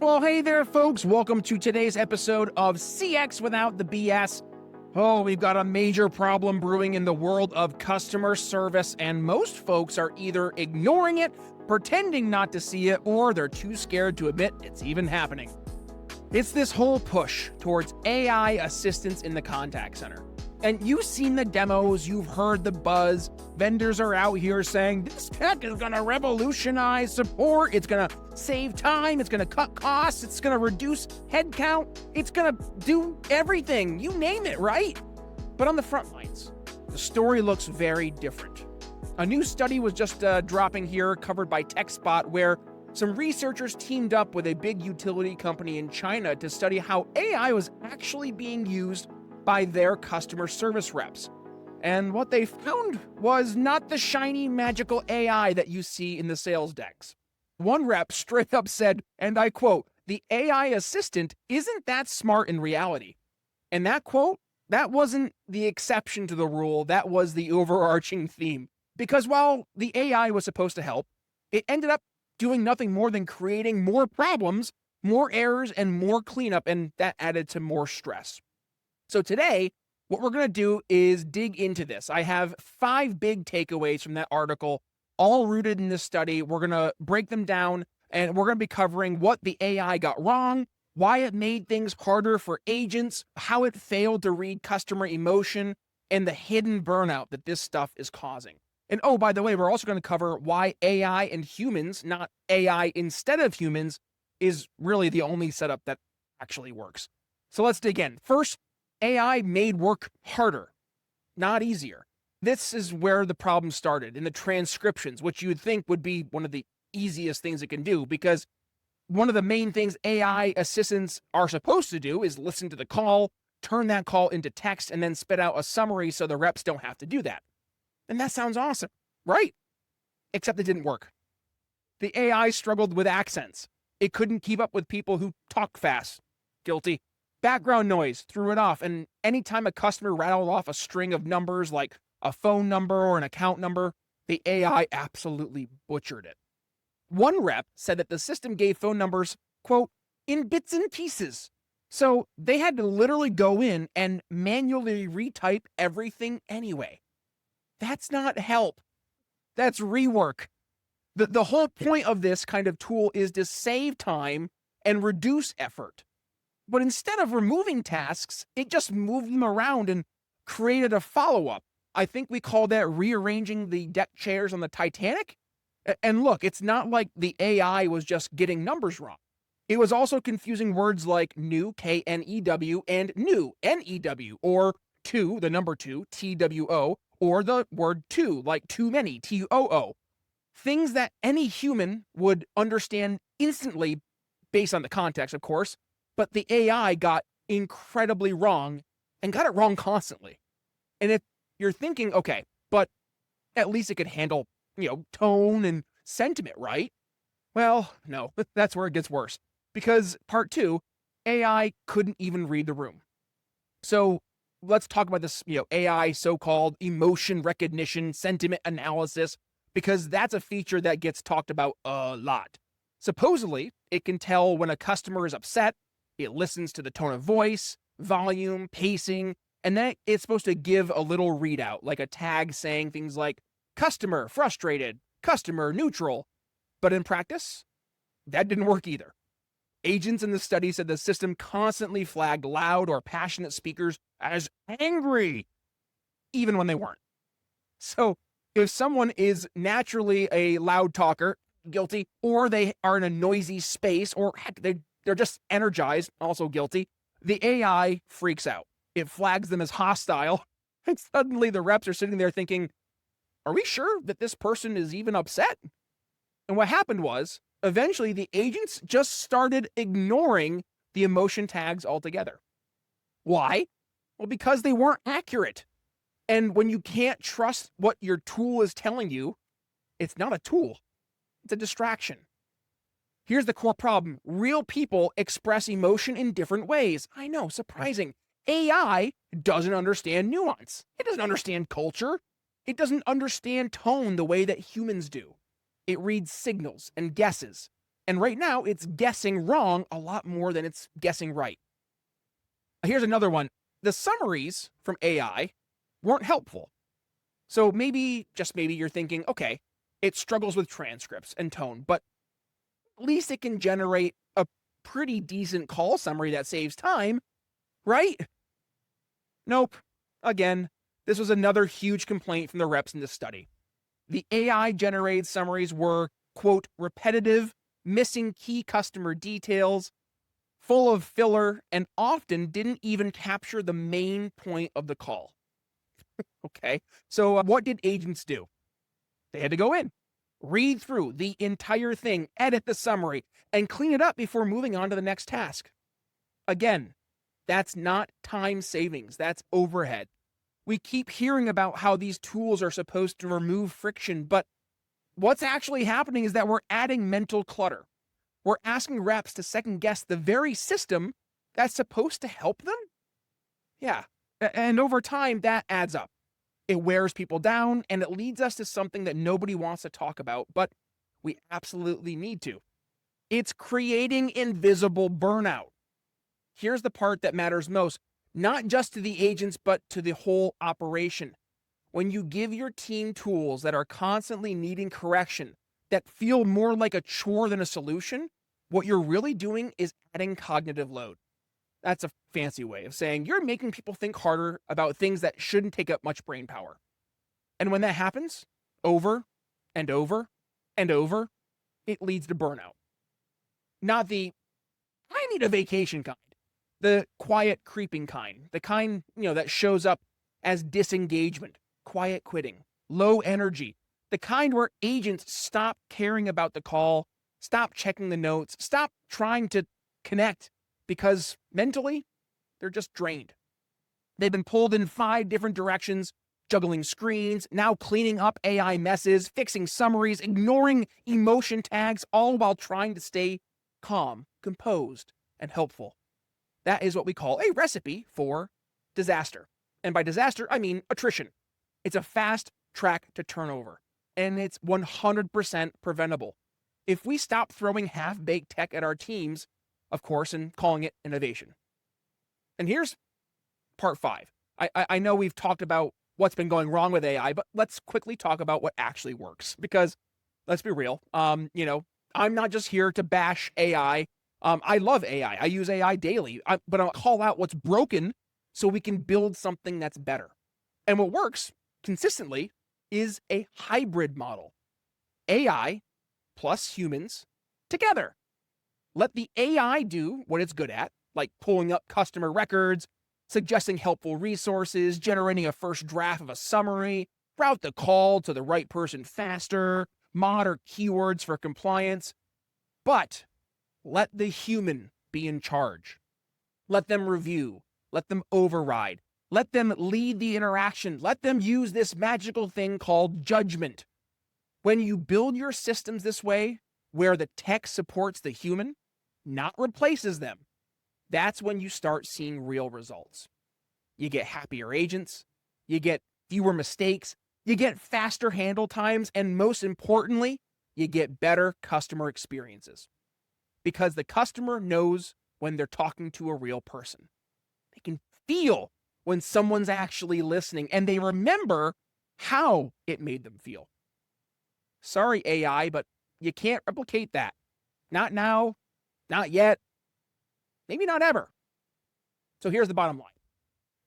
Well, hey there, folks. Welcome to today's episode of CX Without the BS. Oh, we've got a major problem brewing in the world of customer service, and most folks are either ignoring it, pretending not to see it, or they're too scared to admit it's even happening. It's this whole push towards AI assistance in the contact center. And you've seen the demos, you've heard the buzz. Vendors are out here saying, this tech is gonna revolutionize support, it's gonna save time, it's gonna cut costs, it's gonna reduce headcount, it's gonna do everything, you name it, right? But on the front lines, the story looks very different. A new study was just dropping here, covered by TechSpot, where some researchers teamed up with a big utility company in China to study how AI was actually being used by their customer service reps. And what they found was not the shiny magical AI that you see in the sales decks. One rep straight up said, and I quote, "The AI assistant isn't that smart in reality." And that quote, that wasn't the exception to the rule, that was the overarching theme. Because while the AI was supposed to help, it ended up doing nothing more than creating more problems, more errors, and more cleanup, and that added to more stress. So today, what we're going to do is dig into this. I have 5 big takeaways from that article, all rooted in this study. We're going to break them down, and we're going to be covering what the AI got wrong, why it made things harder for agents, how it failed to read customer emotion, and the hidden burnout that this stuff is causing. And oh, by the way, we're also going to cover why AI and humans, not AI instead of humans, is really the only setup that actually works. So let's dig in. First, AI made work harder, not easier. This is where the problem started, in the transcriptions, which you would think would be one of the easiest things it can do, because one of the main things AI assistants are supposed to do is listen to the call, turn that call into text, and then spit out a summary so the reps don't have to do that. And that sounds awesome, right? Except it didn't work. The AI struggled with accents. It couldn't keep up with people who talk fast. Guilty. Background noise threw it off, and anytime a customer rattled off a string of numbers like a phone number or an account number, the AI absolutely butchered it. One rep said that the system gave phone numbers, quote, in bits and pieces. So they had to literally go in and manually retype everything anyway. That's not help. That's rework. The whole point of this kind of tool is to save time and reduce effort. But instead of removing tasks, it just moved them around and created a follow-up. I think we call that rearranging the deck chairs on the Titanic. And look, it's not like the AI was just getting numbers wrong. It was also confusing words like new, K-N-E-W, and new, N-E-W, or two, the number 2, T-W-O, or the word too, like too many, T-O-O. Things that any human would understand instantly based on the context, of course, but the AI got incredibly wrong and got it wrong constantly. And if you're thinking, okay, but at least it could handle, tone and sentiment, right? Well, no, that's where it gets worse. Because part 2, AI couldn't even read the room. So let's talk about this, AI so-called emotion recognition, sentiment analysis, because that's a feature that gets talked about a lot. Supposedly, it can tell when a customer is upset. It listens to the tone of voice, volume, pacing, and then it's supposed to give a little readout, like a tag saying things like, customer frustrated, customer neutral. But in practice, that didn't work either. Agents in the study said the system constantly flagged loud or passionate speakers as angry, even when they weren't. So if someone is naturally a loud talker, guilty, or they are in a noisy space, or heck, they're just energized, also guilty, the AI freaks out. It flags them as hostile, and suddenly the reps are sitting there thinking, are we sure that this person is even upset? And what happened was, eventually the agents just started ignoring the emotion tags altogether. Why? Well, because they weren't accurate. And when you can't trust what your tool is telling you, it's not a tool, it's a distraction. Here's the core problem. Real people express emotion in different ways. I know, surprising. AI doesn't understand nuance. It doesn't understand culture. It doesn't understand tone the way that humans do. It reads signals and guesses. And right now, it's guessing wrong a lot more than it's guessing right. Here's another one. The summaries from AI weren't helpful. So maybe, just maybe, you're thinking, okay, it struggles with transcripts and tone, but at least it can generate a pretty decent call summary that saves time, right? Nope. Again, this was another huge complaint from the reps in this study. The AI-generated summaries were, quote, repetitive, missing key customer details, full of filler, and often didn't even capture the main point of the call. Okay, so what did agents do? They had to go in, read through the entire thing, edit the summary, and clean it up before moving on to the next task. Again, that's not time savings, that's overhead. We keep hearing about how these tools are supposed to remove friction, but what's actually happening is that we're adding mental clutter. We're asking reps to second guess the very system that's supposed to help them? Yeah, and over time, that adds up. It wears people down, and it leads us to something that nobody wants to talk about, but we absolutely need to. It's creating invisible burnout. Here's the part that matters most, not just to the agents, but to the whole operation. When you give your team tools that are constantly needing correction, that feel more like a chore than a solution, what you're really doing is adding cognitive load. That's a fancy way of saying you're making people think harder about things that shouldn't take up much brain power. And when that happens, over and over and over, it leads to burnout. Not the, I need a vacation kind. The quiet creeping kind. The kind, that shows up as disengagement, quiet quitting, low energy. The kind where agents stop caring about the call, stop checking the notes, stop trying to connect because mentally, they're just drained. They've been pulled in 5 different directions, juggling screens, now cleaning up AI messes, fixing summaries, ignoring emotion tags, all while trying to stay calm, composed, and helpful. That is what we call a recipe for disaster. And by disaster, I mean attrition. It's a fast track to turnover, and it's 100% preventable. If we stop throwing half-baked tech at our teams, of course, and calling it innovation. And here's part 5. I know we've talked about what's been going wrong with AI, but let's quickly talk about what actually works. Because let's be real, I'm not just here to bash AI. I love AI. I use AI daily, but I'll call out what's broken so we can build something that's better. And what works consistently is a hybrid model. AI plus humans together. Let the AI do what it's good at, like pulling up customer records, suggesting helpful resources, generating a first draft of a summary, route the call to the right person faster, monitor keywords for compliance. But let the human be in charge. Let them review. Let them override. Let them lead the interaction. Let them use this magical thing called judgment. When you build your systems this way, where the tech supports the human, not replaces them, that's when you start seeing real results. You get happier agents, you get fewer mistakes, you get faster handle times, and most importantly, you get better customer experiences. Because the customer knows when they're talking to a real person. They can feel when someone's actually listening, and they remember how it made them feel. Sorry, AI, but you can't replicate that. Not now, not yet, maybe not ever. So here's the bottom line.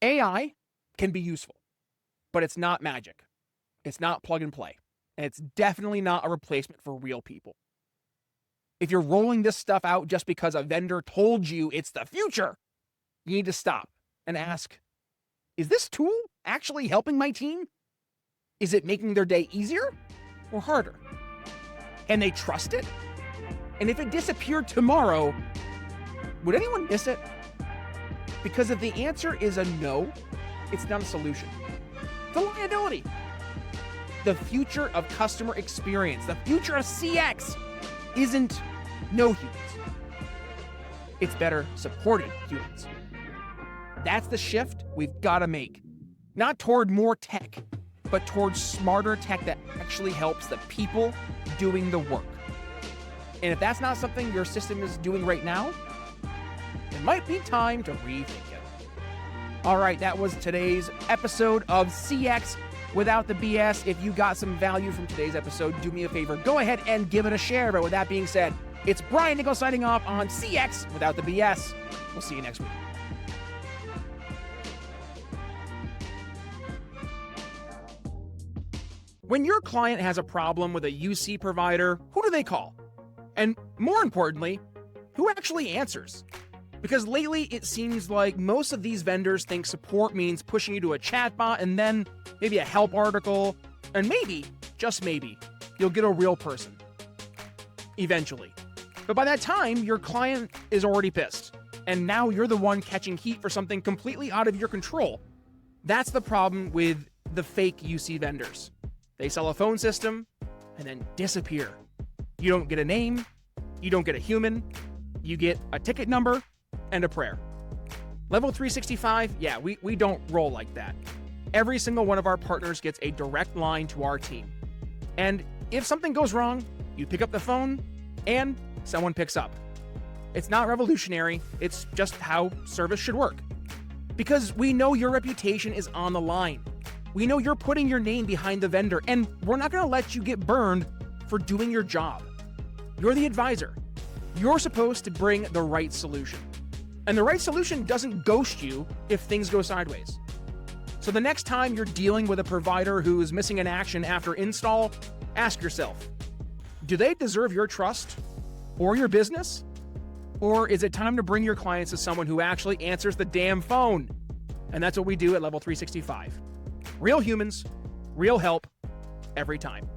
AI can be useful, but it's not magic. It's not plug and play. And it's definitely not a replacement for real people. If you're rolling this stuff out just because a vendor told you it's the future, you need to stop and ask, is this tool actually helping my team? Is it making their day easier or harder? Can they trust it? And if it disappeared tomorrow, would anyone miss it? Because if the answer is a no, it's not a solution. It's a liability. The future of customer experience, the future of CX isn't no humans. It's better supported humans. That's the shift we've got to make. Not toward more tech, but towards smarter tech that actually helps the people doing the work. And if that's not something your system is doing right now, it might be time to rethink it. All right, that was today's episode of CX Without the BS. If you got some value from today's episode, do me a favor, go ahead and give it a share. But with that being said, it's Brian Nichols signing off on CX Without the BS. We'll see you next week. When your client has a problem with a UC provider, who do they call? And more importantly, who actually answers? Because lately it seems like most of these vendors think support means pushing you to a chatbot and then maybe a help article, and maybe, just maybe, you'll get a real person. Eventually. But by that time, your client is already pissed, and now you're the one catching heat for something completely out of your control. That's the problem with the fake UC vendors. They sell a phone system and then disappear. You don't get a name, you don't get a human, you get a ticket number and a prayer. Level 365, yeah, we don't roll like that. Every single one of our partners gets a direct line to our team. And if something goes wrong, you pick up the phone and someone picks up. It's not revolutionary, it's just how service should work. Because we know your reputation is on the line. We know you're putting your name behind the vendor, and we're not gonna let you get burned for doing your job. You're the advisor. You're supposed to bring the right solution. And the right solution doesn't ghost you if things go sideways. So the next time you're dealing with a provider who is missing an action after install, ask yourself, do they deserve your trust or your business? Or is it time to bring your clients to someone who actually answers the damn phone? And that's what we do at Level 365. Real humans, real help, every time.